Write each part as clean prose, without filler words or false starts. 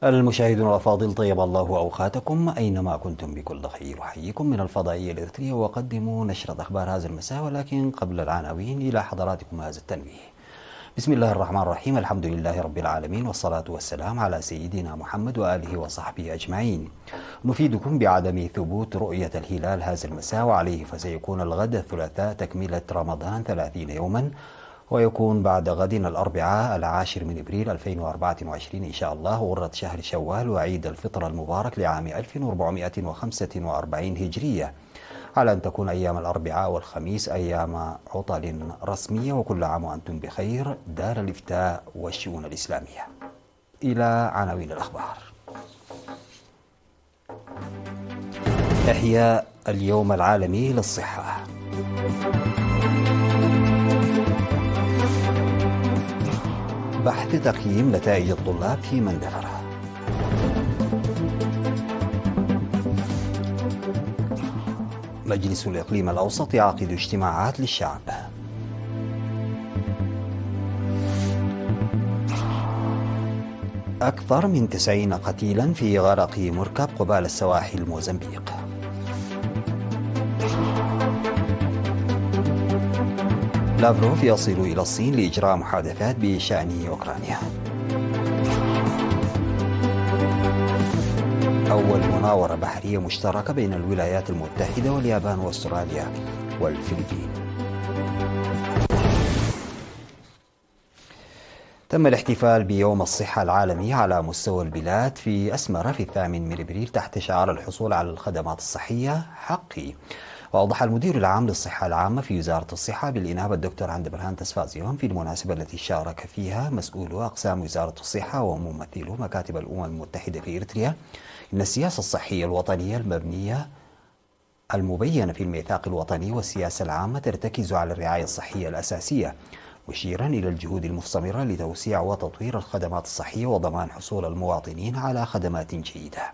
المشاهدون الأفاضل، طيب الله أوقاتكم أينما كنتم بكل خير. أحييكم من الفضائية الإريترية وأقدم نشرة أخبار هذا المساء، ولكن قبل العناوين إلى حضراتكم هذا التنويه. بسم الله الرحمن الرحيم، الحمد لله رب العالمين، والصلاة والسلام على سيدنا محمد وآله وصحبه أجمعين. نفيدكم بعدم ثبوت رؤية الهلال هذا المساء، وعليه فسيكون الغد الثلاثاء تكملة رمضان 30 يوما، ويكون بعد غد الأربعاء 10 من إبريل 2024 إن شاء الله غرة شهر شوال وعيد الفطر المبارك لعام 1445 هجرية، على أن تكون أيام الأربعاء والخميس أيام عطل رسمية. وكل عام وأنتم بخير. دار الإفتاء والشؤون الإسلامية. إلى عناوين الأخبار. إحياء اليوم العالمي للصحة. بحث تقييم نتائج الطلاب في مندفرة. مجلس الإقليم الأوسط يعقد اجتماعات للشعب. أكثر من 90 قتيلا في غرق مركب قبال السواحل موزمبيق. لافروف يصل إلى الصين لإجراء محادثات بشأن أوكرانيا. أول مناورة بحرية مشتركة بين الولايات المتحدة واليابان واستراليا والفلبين. تم الاحتفال بيوم الصحة العالمي على مستوى البلاد في أسمرة في 8 من إبريل تحت شعار الحصول على الخدمات الصحية حقي. وأوضح المدير العام للصحة العامة في وزارة الصحة بالإنابة الدكتور عندبرهان تسفازيون في المناسبة التي شارك فيها مسؤولو أقسام وزارة الصحة وممثلو مكاتب الأمم المتحدة في إريتريا إن السياسة الصحية الوطنية المبينة في الميثاق الوطني والسياسة العامة ترتكز على الرعاية الصحية الأساسية، مشيرا إلى الجهود المستمرة لتوسيع وتطوير الخدمات الصحية وضمان حصول المواطنين على خدمات جيدة.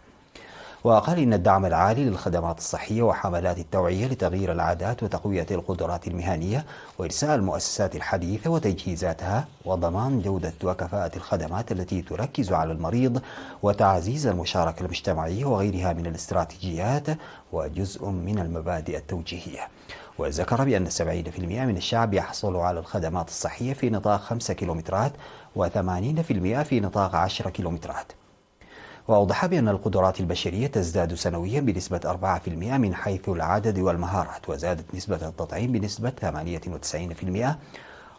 وقال إن الدعم العالي للخدمات الصحية وحملات التوعية لتغيير العادات وتقوية القدرات المهنية وإرساء المؤسسات الحديثة وتجهيزاتها وضمان جودة وكفاءة الخدمات التي تركز على المريض وتعزيز المشاركة المجتمعية وغيرها من الاستراتيجيات وجزء من المبادئ التوجيهية. وذكر بأن 70% من الشعب يحصل على الخدمات الصحية في نطاق 5 كيلومترات و80% في نطاق 10 كيلومترات. وأوضح بأن القدرات البشرية تزداد سنويا بنسبة 4% من حيث العدد والمهارات، وزادت نسبة التطعيم بنسبة 98%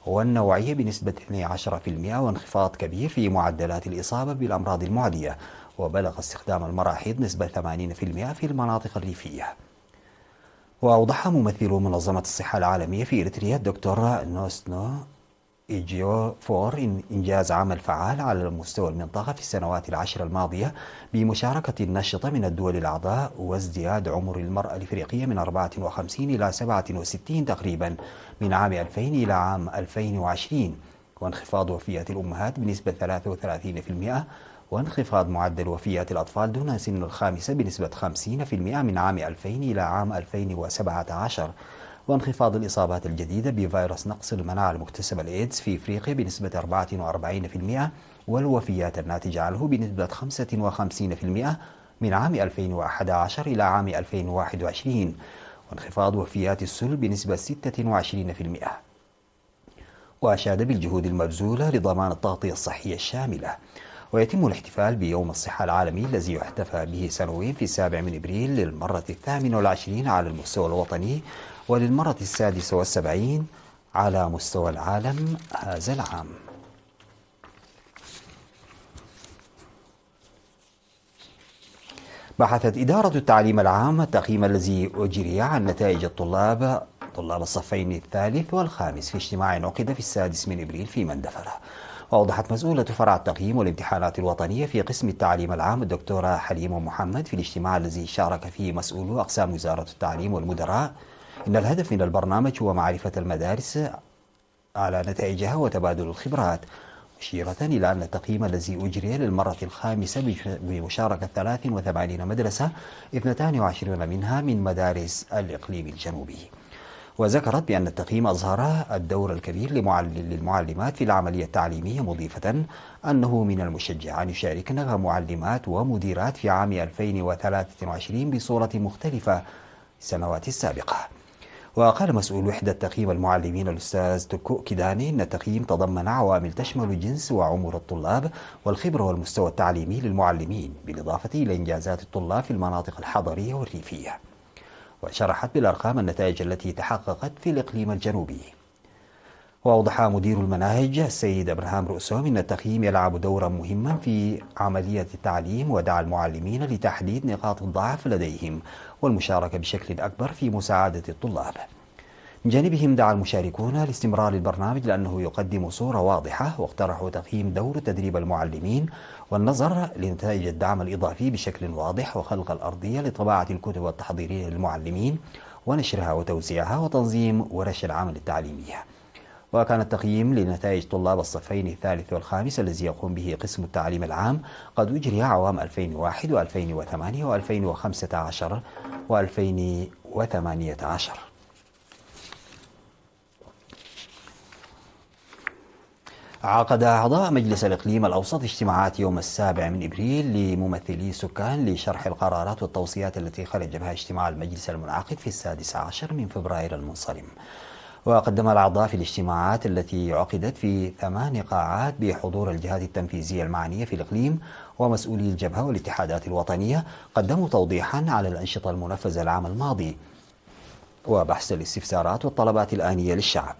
والنوعية بنسبة 12%، وانخفاض كبير في معدلات الإصابة بالأمراض المعدية، وبلغ استخدام المراحيض نسبة 80% في المناطق الريفية. وأوضح ممثل منظمة الصحة العالمية في إريتريا الدكتور نوسنو إيجيوفور إنجاز عمل فعال على مستوى المنطقة في السنوات العشر الماضية بمشاركة نشطة من الدول الأعضاء، وازدياد عمر المرأة الإفريقية من 54 إلى 67 تقريبا من عام 2000 إلى عام 2020، وانخفاض وفيات الأمهات بنسبة 33%، وانخفاض معدل وفيات الأطفال دون سن الخامسة بنسبة 50% من عام 2000 إلى عام 2017، وانخفاض الإصابات الجديدة بفيروس نقص المناعة المكتسبة الإيدز في إفريقيا بنسبة 44%، والوفيات الناتجة عنه بنسبة 55% من عام 2011 إلى عام 2021، وانخفاض وفيات السل بنسبة 26%. وأشاد بالجهود المبذولة لضمان التغطية الصحية الشاملة. ويتم الاحتفال بيوم الصحة العالمي الذي يحتفى به سنويا في 7 من إبريل للمرة 28 على المستوى الوطني وللمرة 76 على مستوى العالم هذا العام. بحثت إدارة التعليم العام التقييم الذي أجري عن نتائج طلاب الصفين الثالث والخامس في اجتماع عقد في 6 من إبريل في مندفرة. وأوضحت مسؤولة فرع التقييم والامتحانات الوطنية في قسم التعليم العام الدكتورة حليم محمد في الاجتماع الذي شارك فيه مسؤولو أقسام وزارة التعليم والمدراء إن الهدف من البرنامج هو معرفة المدارس على نتائجها وتبادل الخبرات، مشيرة إلى أن التقييم الذي أجري للمرة الخامسة بمشاركة 83 مدرسة 22 منها من مدارس الإقليم الجنوبي. وذكرت بأن التقييم أظهر الدور الكبير للمعلمات في العملية التعليمية، مضيفة أنه من المشجع أن يشاركن معلمات ومديرات في عام 2023 بصورة مختلفة السنوات السابقة. وقال مسؤول وحدة تقييم المعلمين الأستاذ تركو كيداني إن التقييم تضمن عوامل تشمل جنس وعمر الطلاب والخبرة والمستوى التعليمي للمعلمين، بالإضافة إلى إنجازات الطلاب في المناطق الحضرية والريفية. وشرحت بالأرقام النتائج التي تحققت في الإقليم الجنوبي. وأوضح مدير المناهج السيد إبراهام رؤسوم إن التقييم يلعب دورا مهما في عملية التعليم، ودعا المعلمين لتحديد نقاط الضعف لديهم والمشاركة بشكل أكبر في مساعدة الطلاب. من جانبهم دعا المشاركون لاستمرار البرنامج لأنه يقدم صورة واضحة، واقترحوا تقييم دور تدريب المعلمين والنظر لنتائج الدعم الإضافي بشكل واضح، وخلق الأرضية لطباعة الكتب التحضيرية للمعلمين ونشرها وتوزيعها وتنظيم ورش العمل التعليمية. وكان التقييم لنتائج طلاب الصفين الثالث والخامس الذي يقوم به قسم التعليم العام قد أجري عوام 2001 و2008 و2015 و2018. عقد أعضاء مجلس الإقليم الأوسط اجتماعات يوم 7 من إبريل لممثلي السكان لشرح القرارات والتوصيات التي خرج بها اجتماع المجلس المنعقد في 16 من فبراير المنصرم. وقدم الأعضاء في الاجتماعات التي عقدت في 8 قاعات بحضور الجهات التنفيذية المعنية في الإقليم ومسؤولي الجبهة والاتحادات الوطنية، قدموا توضيحا على الأنشطة المنفذة العام الماضي وبحث الاستفسارات والطلبات الآنية للشعب.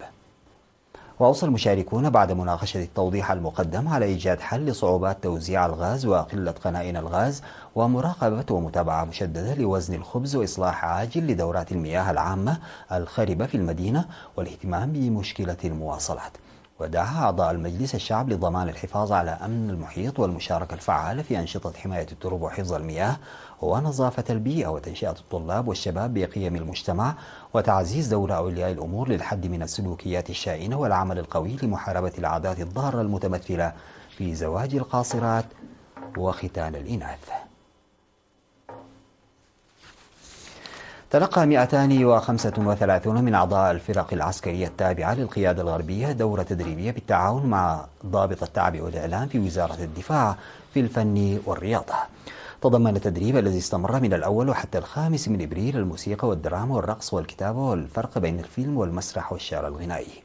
وأوصى المشاركون بعد مناقشة التوضيح المقدم على إيجاد حل لصعوبات توزيع الغاز وقلة قنائن الغاز، ومراقبة ومتابعة مشددة لوزن الخبز، وإصلاح عاجل لدورات المياه العامة الخربة في المدينة، والاهتمام بمشكلة المواصلات. ودعا أعضاء المجلس الشعب لضمان الحفاظ على أمن المحيط والمشاركة الفعالة في أنشطة حماية التربة وحفظ المياه ونظافة البيئة، وتنشئة الطلاب والشباب بقيم المجتمع، وتعزيز دور أولياء الأمور للحد من السلوكيات الشائنة، والعمل القوي لمحاربة العادات الضارة المتمثلة في زواج القاصرات وختان الإناث. تلقى 235 من أعضاء الفرق العسكرية التابعة للقيادة الغربية دورة تدريبية بالتعاون مع ضابط التعبئة والإعلام في وزارة الدفاع في الفن والرياضة. تضمن التدريب الذي استمر من الأول وحتى 5 من إبريل الموسيقى والدراما والرقص والكتابة والفرق بين الفيلم والمسرح والشعر الغنائي.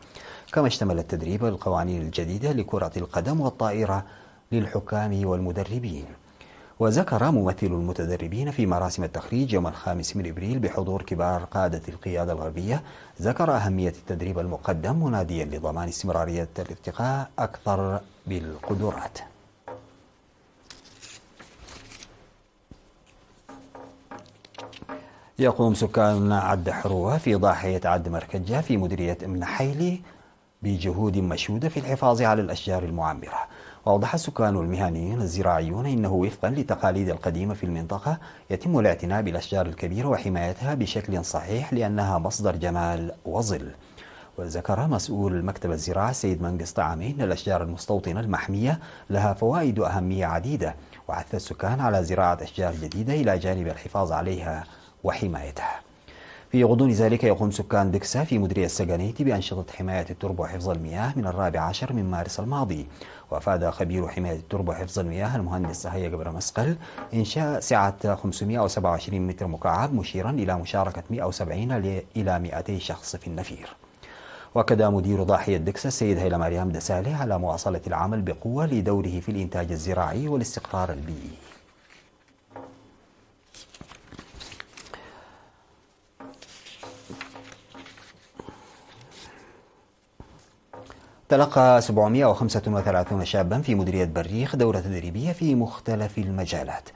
كما اشتمل التدريب القوانين الجديدة لكرة القدم والطائرة للحكام والمدربين. وذكر ممثل المتدربين في مراسم التخريج يوم 5 من إبريل بحضور كبار قادة القيادة الغربية، ذكر أهمية التدريب المقدم، مناديا لضمان استمرارية الارتقاء أكثر بالقدرات. يقوم سكان عد حروة في ضاحية عد مركجة في مديرية ابن حيلي بجهود مشهودة في الحفاظ على الأشجار المعمرة. وأوضح السكان المهنيون الزراعيون إنه وفقا للتقاليد القديمة في المنطقة يتم الاعتناء بالأشجار الكبيرة وحمايتها بشكل صحيح لأنها مصدر جمال وظل. وذكر مسؤول مكتب الزراعة السيد منقس طعامي أن الأشجار المستوطنة المحمية لها فوائد وأهمية عديدة، وحث السكان على زراعة أشجار جديدة إلى جانب الحفاظ عليها وحمايتها. في غضون ذلك يقوم سكان دكسا في مديرية السجانيتي بأنشطة حماية التربة وحفظ المياه من 14 من مارس الماضي. وأفاد خبير حماية التربة وحفظ المياه المهندس هيا جبر مسقل إنشاء سعة 527 متر مكعب، مشيرا إلى مشاركة 170 إلى 200 شخص في النفير. وكذا مدير ضاحية دكسا السيد هيلا مريم دسالي على مواصلة العمل بقوة لدوره في الإنتاج الزراعي والاستقرار البيئي. تلقى 735 شابا في مديرية بريخ دورة تدريبية في مختلف المجالات.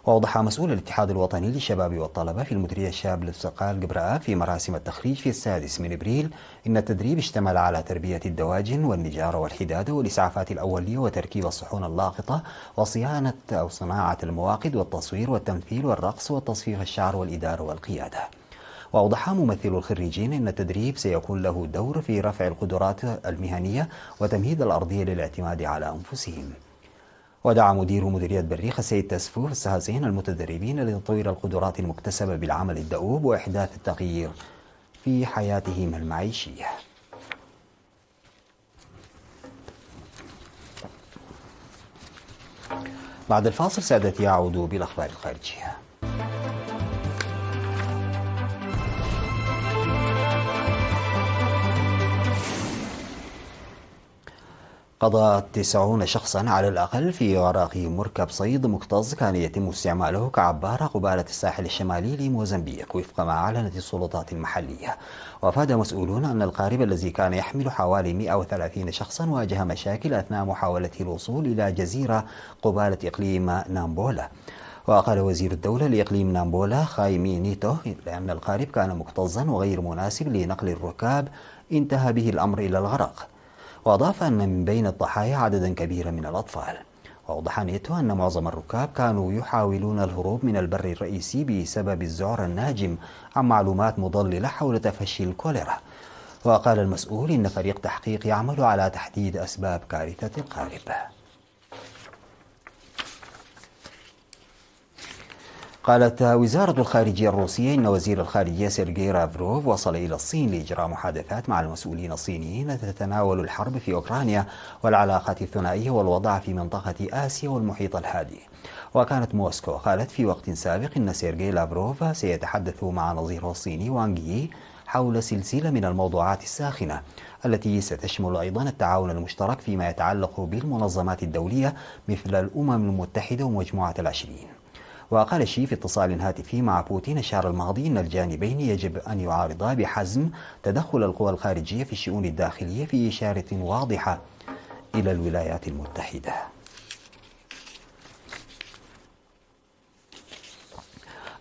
وأوضح مسؤول الاتحاد الوطني للشباب والطلبة في المديرية الشاب للثقال قبرآب في مراسم التخريج في 6 من إبريل إن التدريب اشتمل على تربية الدواجن والنجارة والحدادة والإسعافات الأولية وتركيب الصحون اللاقطة وصيانة أو صناعة المواقد والتصوير والتمثيل والرقص وتصفيف الشعر والإدارة والقيادة. وأوضح ممثل الخريجين أن التدريب سيكون له دور في رفع القدرات المهنية وتمهيد الأرضية للاعتماد على أنفسهم. ودعا مدير مديرية بريخ السيد تسفوف السهاسين المتدربين لتطوير القدرات المكتسبة بالعمل الدؤوب وإحداث التغيير في في حياتهم المعيشية. بعد الفاصل سادتي أعود بالأخبار الخارجية. قضى 90 شخصا على الأقل في غرق مركب صيد مكتظ كان يتم استعماله كعبارة قبالة الساحل الشمالي لموزمبيق وفق ما أعلنت السلطات المحلية. وأفاد مسؤولون أن القارب الذي كان يحمل حوالي 130 شخصا واجه مشاكل أثناء محاولته الوصول إلى جزيرة قبالة إقليم نامبولا. وقال وزير الدولة لإقليم نامبولا خايمي نيتو لأن القارب كان مكتظا وغير مناسب لنقل الركاب انتهى به الأمر إلى الغرق. وأضاف أن من بين الضحايا عددا كبيرا من الأطفال. وأوضح نيتو أن معظم الركاب كانوا يحاولون الهروب من البر الرئيسي بسبب الذعر الناجم عن معلومات مضللة حول تفشي الكوليرا. وقال المسؤول إن فريق تحقيق يعمل على تحديد أسباب كارثة القارب. قالت وزارة الخارجية الروسية إن وزير الخارجية سيرجي لافروف وصل إلى الصين لإجراء محادثات مع المسؤولين الصينيين تتناول الحرب في أوكرانيا والعلاقات الثنائية والوضع في منطقة آسيا والمحيط الهادي. وكانت موسكو قالت في وقت سابق إن سيرجي لافروف سيتحدث مع نظيره الصيني وانغ يي حول سلسلة من الموضوعات الساخنة التي ستشمل أيضا التعاون المشترك فيما يتعلق بالمنظمات الدولية مثل الأمم المتحدة ومجموعة العشرين. وقال شي في اتصال هاتفي مع بوتين الشهر الماضي إن الجانبين يجب أن يعارضا بحزم تدخل القوى الخارجية في الشؤون الداخلية في إشارة واضحة إلى الولايات المتحدة.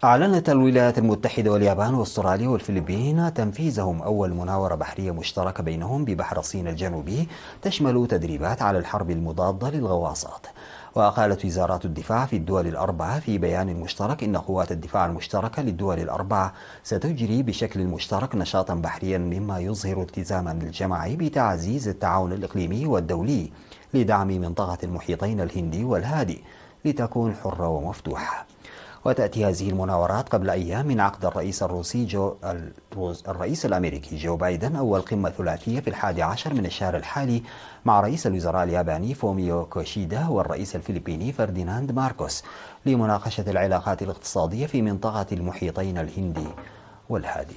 أعلنت الولايات المتحدة واليابان واستراليا والفلبين تنفيذهم أول مناورة بحرية مشتركة بينهم ببحر الصين الجنوبي تشمل تدريبات على الحرب المضادة للغواصات. وقالت وزارات الدفاع في الدول الأربعة في بيان مشترك إن قوات الدفاع المشتركة للدول الأربعة ستجري بشكل مشترك نشاطا بحريا مما يظهر التزاما الجماعي بتعزيز التعاون الإقليمي والدولي لدعم منطقة المحيطين الهندي والهادي لتكون حرة ومفتوحة. وتأتي هذه المناورات قبل أيام من عقد الرئيس الأمريكي جو بايدن أول قمة ثلاثية في 11 من الشهر الحالي مع رئيس الوزراء الياباني فوميو كوشيدا والرئيس الفلبيني فرديناند ماركوس لمناقشة العلاقات الاقتصادية في منطقة المحيطين الهندي والهادي.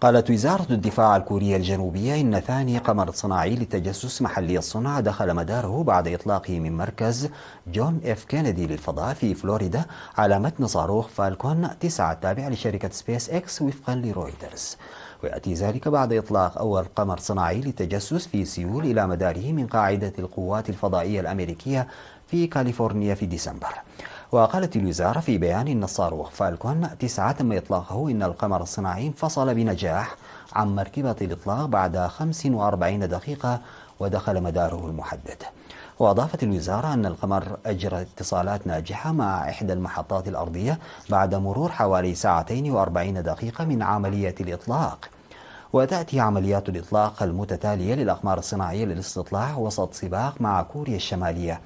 قالت وزارة الدفاع الكورية الجنوبية إن ثاني قمر صناعي للتجسس محلي الصنع دخل مداره بعد إطلاقه من مركز جون إف كينيدي للفضاء في فلوريدا على متن صاروخ فالكون 9 التابع لشركة سبيس إكس وفقا لرويترز. ويأتي ذلك بعد إطلاق أول قمر صناعي للتجسس في سيول إلى مداره من قاعدة القوات الفضائية الأمريكية في كاليفورنيا في ديسمبر. وقالت الوزارة في بيان إن الصاروخ فالكون 9 تم إطلاقه إن القمر الصناعي انفصل بنجاح عن مركبة الإطلاق بعد 45 دقيقة ودخل مداره المحدد. وأضافت الوزارة أن القمر أجرى اتصالات ناجحة مع إحدى المحطات الأرضية بعد مرور حوالي 2 و40 دقيقة من عملية الإطلاق. وتأتي عمليات الإطلاق المتتالية للأقمار الصناعية للاستطلاع وسط سباق مع كوريا الشمالية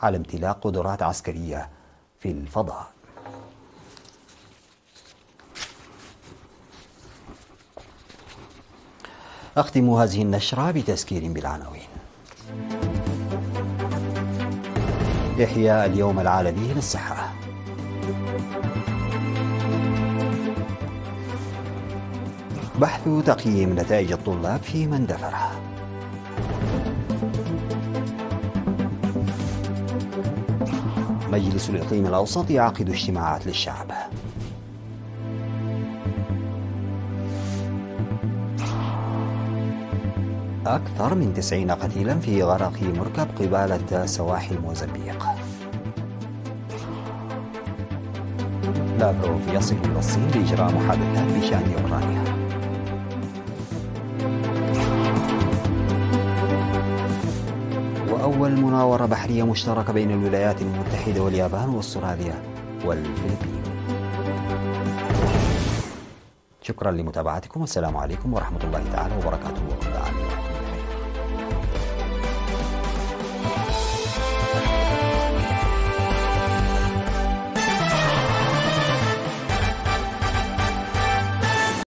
على امتلاك قدرات عسكرية في الفضاء. أختم هذه النشرة بتذكير بالعناوين. إحياء اليوم العالمي للصحة. بحث تقييم نتائج الطلاب في مندفرة. مجلس الإقليم الأوسط يعقد اجتماعات للشعب. أكثر من 90 قتيلا في غرق مركب قبالة سواحل موزمبيق. لافروف يصل إلى الصين لإجراء محادثات بشأن أوكرانيا. وأول مناورة بحرية مشتركة بين الولايات المتحدة واليابان واستراليا والفلبين. شكرا لمتابعتكم والسلام عليكم ورحمة الله تعالى وبركاته.